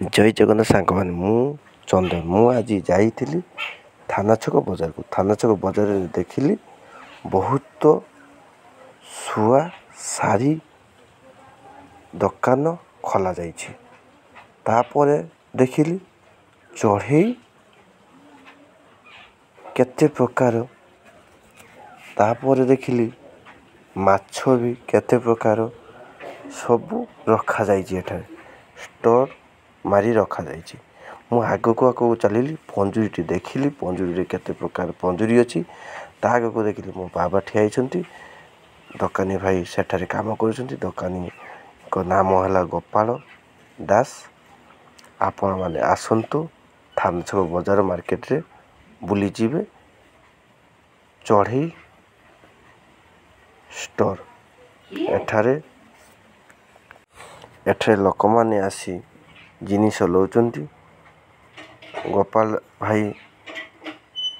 जय जगन्नाथ सांग मैंने मु चंदन मु आज जाइली थाना छक बजार को थाना छक बजार देखिली बहुत शुआ सारी दुकान खोल जापर देखिली चढ़ई केते प्रकार तापर देखिली माछ भी केते प्रकार सबू रखा जाइए स्टोर मारी रखा जाइए। मु आगक आगक चलिली पंजुरी देखिली पंजुरी केते प्रकार पंजुरी अच्छी आग को देखिली मो बाबा ठिया दुकानी भाई सेठारे काम कर दुकानी को नाम है गोपाल दास। आपण मैंने आसतु थाना छक बजार मार्केट रे बुली जीवे चढ़ई स्टोर एठारे लोक माने आसी जिनिस लौचंती। गोपाल भाई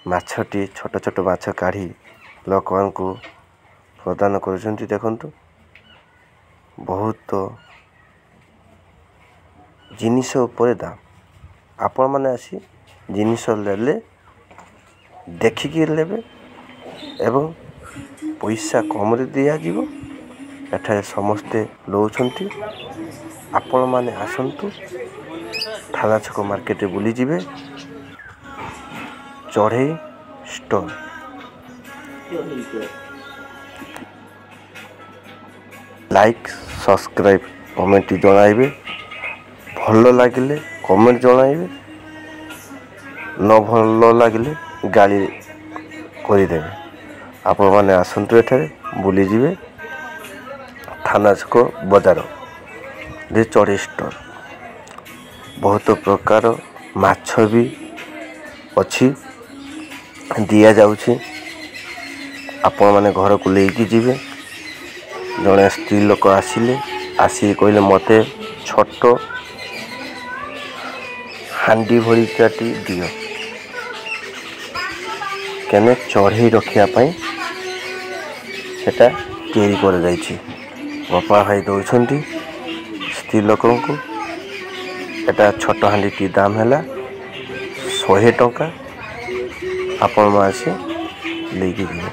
माछटी छोट छोट माछ काढ़ी लोक को प्रदान करुछंती। देखंतु बहुत जिनिस उपरे दाम आपण माने आसी जिनिस लेले देखिकी लेबे एवं पैसा कम रे दिया जीवो। एठारे समस्ते लौचंती आपण माने आसंतु थाना छक मार्केट बुली जीवे चढ़ई स्टोर। लाइक सब्सक्राइब कमेंट जणाइबे भल लगिले कमेंट जणाइबे न भल लगिले गाली करदेवे। आपण माने आसंतु एठारे बुली जीवे थाना छक बजार रे चढ़ई स्टोर। बहुत प्रकार माछ भी अच्छी दिया जाउछि। आपण माने घर को लेकी जीवे जड़े स्त्री लोक आसिले आसी कहले मते छोट हांडी भरी काटी दियो केने चढ़ई रखिया पाई सेटा तैयारी कर जाइछि। बापा भाई दौरान स्त्री लोक को एटा छोट हांडी दाम है 100 टंका। आपण आसी लेके जीवे।